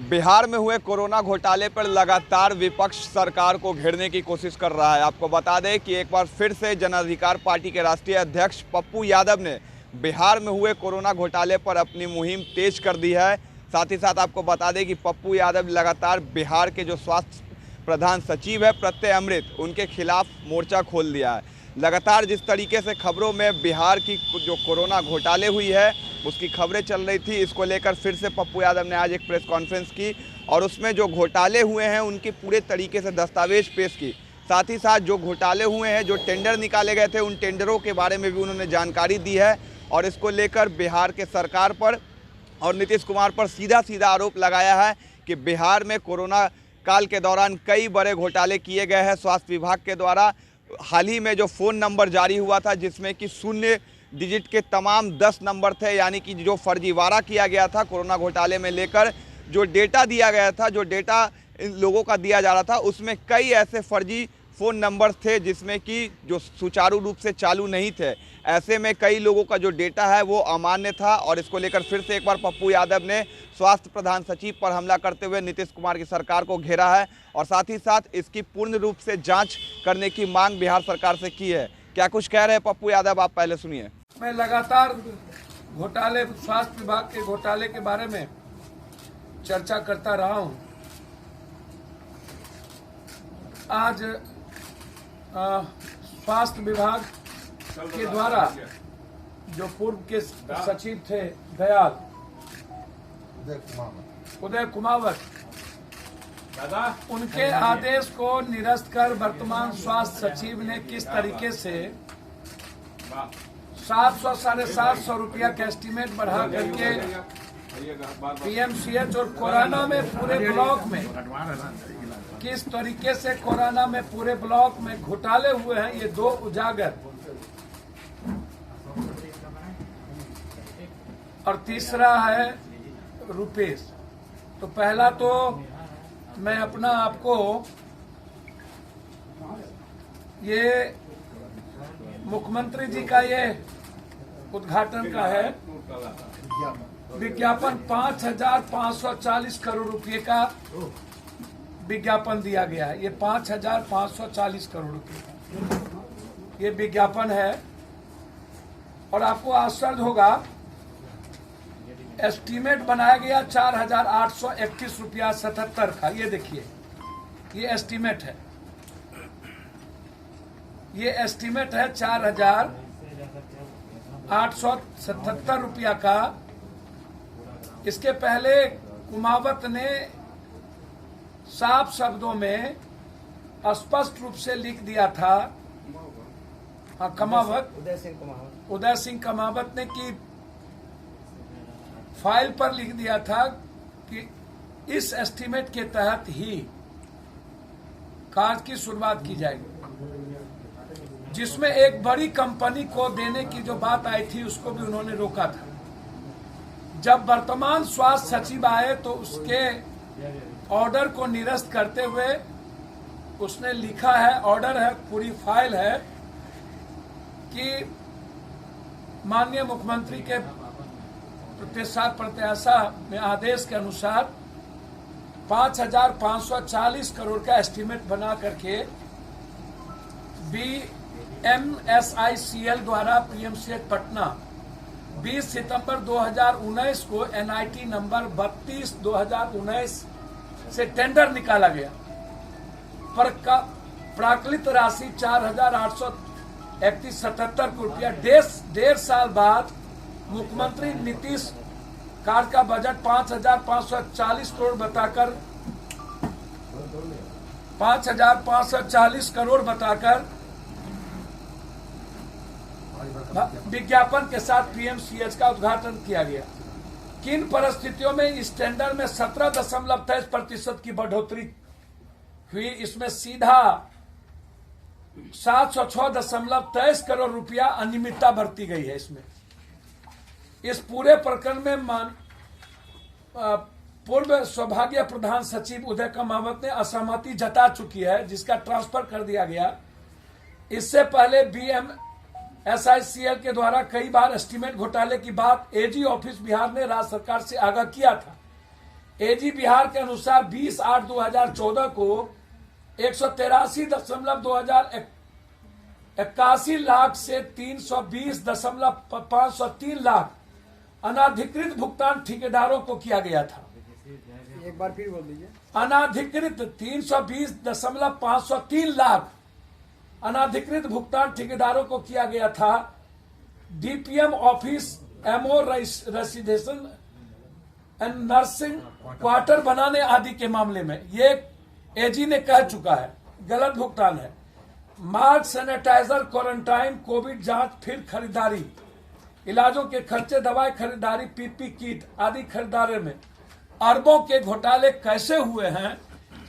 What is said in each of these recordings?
बिहार में हुए कोरोना घोटाले पर लगातार विपक्ष सरकार को घेरने की कोशिश कर रहा है। आपको बता दें कि एक बार फिर से जन अधिकार पार्टी के राष्ट्रीय अध्यक्ष पप्पू यादव ने बिहार में हुए कोरोना घोटाले पर अपनी मुहिम तेज कर दी है। साथ ही साथ आपको बता दें कि पप्पू यादव लगातार बिहार के जो स्वास्थ्य प्रधान सचिव है प्रत्यय अमृत, उनके खिलाफ मोर्चा खोल दिया है। लगातार जिस तरीके से खबरों में बिहार की जो कोरोना घोटाले हुई है उसकी खबरें चल रही थी, इसको लेकर फिर से पप्पू यादव ने आज एक प्रेस कॉन्फ्रेंस की और उसमें जो घोटाले हुए हैं उनकी पूरे तरीके से दस्तावेज पेश की। साथ ही साथ जो घोटाले हुए हैं, जो टेंडर निकाले गए थे, उन टेंडरों के बारे में भी उन्होंने जानकारी दी है और इसको लेकर बिहार के सरकार पर और नीतीश कुमार पर सीधा सीधा आरोप लगाया है कि बिहार में कोरोना काल के दौरान कई बड़े घोटाले किए गए हैं। स्वास्थ्य विभाग के द्वारा हाल ही में जो फ़ोन नंबर जारी हुआ था जिसमें कि 0 डिजिट के तमाम 10 नंबर थे, यानी कि जो फर्जीवाड़ा किया गया था कोरोना घोटाले में लेकर जो डेटा दिया गया था, जो डेटा इन लोगों का दिया जा रहा था, उसमें कई ऐसे फर्जी फ़ोन नंबर थे जिसमें कि जो सुचारू रूप से चालू नहीं थे। ऐसे में कई लोगों का जो डेटा है वो अमान्य था और इसको लेकर फिर से एक बार पप्पू यादव ने स्वास्थ्य प्रधान सचिव पर हमला करते हुए नीतीश कुमार की सरकार को घेरा है और साथ ही साथ इसकी पूर्ण रूप से जांच करने की मांग बिहार सरकार से की है। क्या कुछ कह रहे हैं पप्पू यादव, आप पहले सुनिए। मैं लगातार घोटाले, स्वास्थ्य विभाग के घोटाले के बारे में चर्चा करता रहा हूं। आज स्वास्थ्य विभाग के द्वारा जो पूर्व के सचिव थे दयाल उदय कुमावत, उनके आदेश को निरस्त कर वर्तमान स्वास्थ्य सचिव ने किस तरीके से 700 साढ़े 700 रुपया का एस्टीमेट बढ़ा करके पीएमसीएच और कोरोना में पूरे ब्लॉक में किस तरीके से कोरोना में पूरे ब्लॉक में घोटाले हुए हैं, ये दो उजागर। और तीसरा है रुपेश। तो पहला तो मैं अपना आपको ये मुख्यमंत्री जी का ये उद्घाटन का है विज्ञापन, 5,540 करोड़ रुपए का विज्ञापन दिया गया है। ये 5,540 करोड़ रुपए का ये विज्ञापन है और आपको आश्चर्य होगा, एस्टीमेट बनाया गया 4,831 रुपया 77 का। ये देखिए, ये एस्टीमेट है, ये एस्टीमेट है 4,877 रुपया का। इसके पहले कुमावत ने साफ शब्दों में स्पष्ट रूप से लिख दिया था, उदय सिंह कमावत ने कि फाइल पर लिख दिया था कि इस एस्टीमेट के तहत ही कार्य की शुरुआत की जाएगी, जिसमें एक बड़ी कंपनी को देने की जो बात आई थी उसको भी उन्होंने रोका था। जब वर्तमान स्वास्थ्य सचिव आए तो उसके ऑर्डर को निरस्त करते हुए उसने लिखा है, ऑर्डर है, पूरी फाइल है कि माननीय मुख्यमंत्री के प्रत्याशा में आदेश के अनुसार 5,540 करोड़ का एस्टीमेट बना करके BMSICL द्वारा पीएमसीएच पटना 20 सितंबर 2019 को NIT नंबर 32/2019 से टेंडर निकाला गया पर प्राकृत राशि 4,831.77 करोड़ रुपया। डेढ़ साल बाद मुख्यमंत्री नीतीश कार्य का बजट 5,540 करोड़ बताकर 5,540 करोड़ बताकर विज्ञापन के साथ पीएमसीएच का उद्घाटन किया गया। किन परिस्थितियों में इस टेंडर में 17.23% की बढ़ोतरी हुई, इसमें सीधा 706.23 करोड़ रुपया अनियमितता बरती गई है। इसमें इस पूरे प्रकरण में पूर्व सौभाग्य प्रधान सचिव उदय कुमावत ने असहमति जता चुकी है, जिसका ट्रांसफर कर दिया गया। इससे पहले BMSICL के द्वारा कई बार एस्टीमेट घोटाले की बात एजी ऑफिस बिहार ने राज्य सरकार से आगाह किया था। एजी बिहार के अनुसार 20/8/2014 को 183.81 लाख से 320.503 लाख अनाधिकृत भुगतान ठेकेदारों को किया गया था। एक बार फिर बोल दीजिए। अनाधिकृत 320.503 लाख अनाधिकृत भुगतान ठेकेदारों को किया गया था। DPM office, MO residential and nursing quarter बनाने आदि के मामले में ये एजी ने कह चुका है गलत भुगतान है। मास्क, सैनिटाइजर, क्वारंटाइन, कोविड जांच, फिर खरीदारी, इलाजों के खर्चे, दवाई खरीदारी, पीपी किट आदि खरीदारी में अरबों के घोटाले कैसे हुए हैं,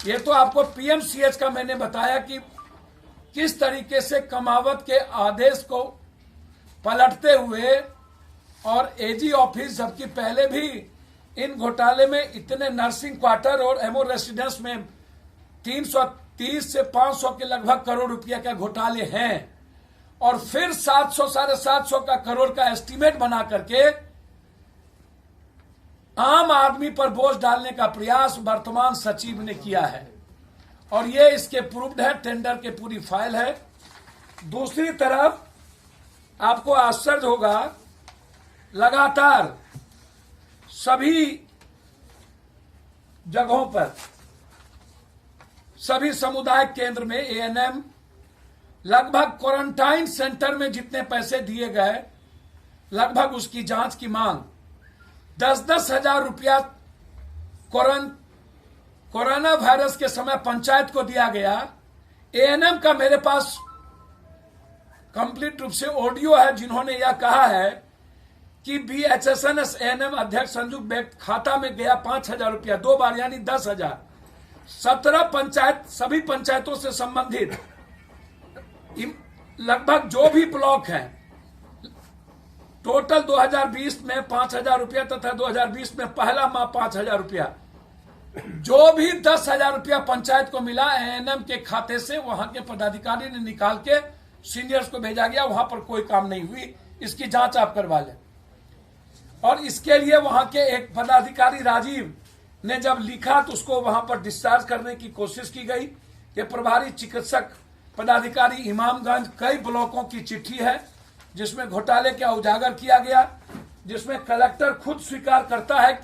ये तो आपको पीएमसीएच का मैंने बताया कि किस तरीके से कमावत के आदेश को पलटते हुए और एजी ऑफिस, जबकि पहले भी इन घोटाले में इतने नर्सिंग क्वार्टर और एमओ रेसिडेंस में 330 से 500 के लगभग करोड़ रुपया का घोटाले हैं, और फिर 700 साढ़े 700 का करोड़ का एस्टीमेट बना करके आम आदमी पर बोझ डालने का प्रयास वर्तमान सचिव ने किया है, और ये इसके प्रूव्ड है, टेंडर के पूरी फाइल है। दूसरी तरफ आपको आश्चर्य होगा, लगातार सभी जगहों पर, सभी सामुदायिक केंद्र में एएनएम, लगभग क्वारंटाइन सेंटर में जितने पैसे दिए गए, लगभग उसकी जांच की मांग 10-10 हजार रुपया कोरोना वायरस के समय पंचायत को दिया गया। एएनएम का मेरे पास कंप्लीट रूप से ऑडियो है, जिन्होंने यह कहा है कि बीएचएसएनएस एएनएम अध्यक्ष संजू बेग खाता में गया 5,000 रुपया 2 बार, यानी 10,000। 17 पंचायत, सभी पंचायतों से संबंधित लगभग जो भी ब्लॉक हैं, टोटल 2020 में 5,000 रुपया तथा 2020 में पहला माह 5,000 रुपया, जो भी 10,000 रुपया पंचायत को मिला एएनएम के खाते से वहां के पदाधिकारी ने निकाल के सीनियर्स को भेजा गया। वहां पर कोई काम नहीं हुई, इसकी जांच आप करवा लें। और इसके लिए वहां के एक पदाधिकारी राजीव ने जब लिखा तो उसको वहां पर डिस्चार्ज करने की कोशिश की गई। ये प्रभारी चिकित्सक पदाधिकारी इमामगंज, कई ब्लॉकों की चिट्ठी है जिसमें घोटाले का उजागर किया गया, जिसमें कलेक्टर खुद स्वीकार करता है,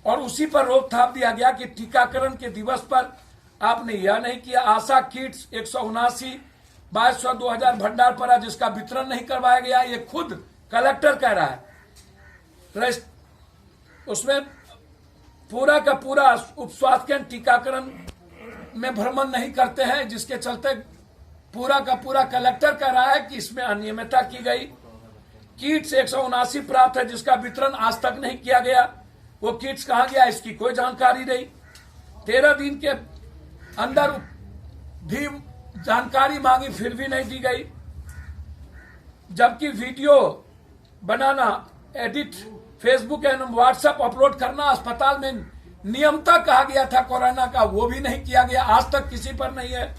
और उसी पर रोक थाप दिया गया कि टीकाकरण के दिवस पर आपने यह नहीं किया। आशा किट्स 179, 2200, 2000 भंडार पड़ा जिसका वितरण नहीं करवाया गया, ये खुद कलेक्टर कह रहा है। उसमें पूरा का पूरा उप स्वास्थ्य केंद्र टीकाकरण में भ्रमण नहीं करते हैं, जिसके चलते पूरा का पूरा कलेक्टर कह रहा है कि इसमें अनियमितता की गई। किट्स 179 प्राप्त है जिसका वितरण आज तक नहीं किया गया, वो किट्स कहां गया इसकी कोई जानकारी नहीं। 13 दिन के अंदर भी जानकारी मांगी, फिर भी नहीं दी गई। जबकि video banana, edit, Facebook and WhatsApp upload करना अस्पताल में नियमता कहा गया था कोरोना का, वो भी नहीं किया गया, आज तक किसी पर नहीं है।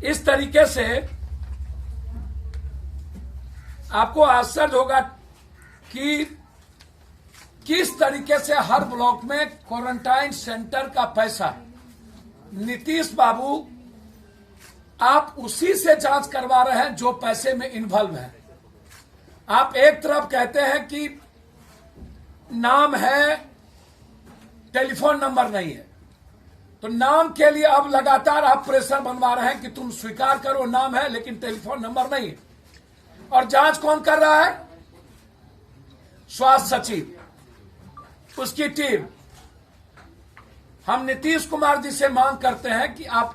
इस तरीके से आपको आश्चर्य होगा कि किस तरीके से हर ब्लॉक में क्वारंटाइन सेंटर का पैसा, नीतीश बाबू आप उसी से जांच करवा रहे हैं जो पैसे में इन्वॉल्व है। आप एक तरफ कहते हैं कि नाम है, टेलीफोन नंबर नहीं है, तो नाम के लिए अब लगातार आप प्रेशर बनवा रहे हैं कि तुम स्वीकार करो नाम है लेकिन टेलीफोन नंबर नहीं है। और जांच कौन कर रहा है? स्वास्थ्य सचिव, उसकी टीम। हम नीतीश कुमार जी से मांग करते हैं कि आप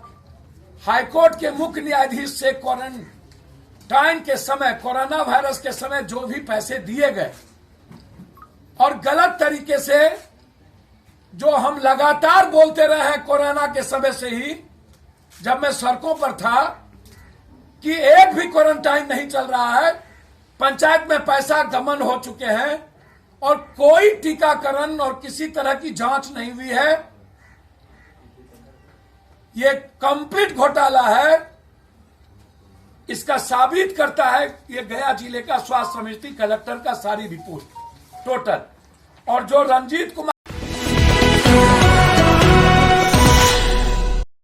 हाईकोर्ट के मुख्य न्यायाधीश से क्वारंटाइन के समय, कोरोना वायरस के समय जो भी पैसे दिए गए और गलत तरीके से जो हम लगातार बोलते रहे हैं कोरोना के समय से ही, जब मैं सड़कों पर था, कि एक भी क्वारंटाइन नहीं चल रहा है, पंचायत में पैसा गमन हो चुके हैं और कोई टीकाकरण और किसी तरह की जांच नहीं हुई है। ये कंप्लीट घोटाला है। इसका साबित करता है ये गया जिले का स्वास्थ्य समिति कलेक्टर का सारी रिपोर्ट टोटल। और जो रंजीत कुमार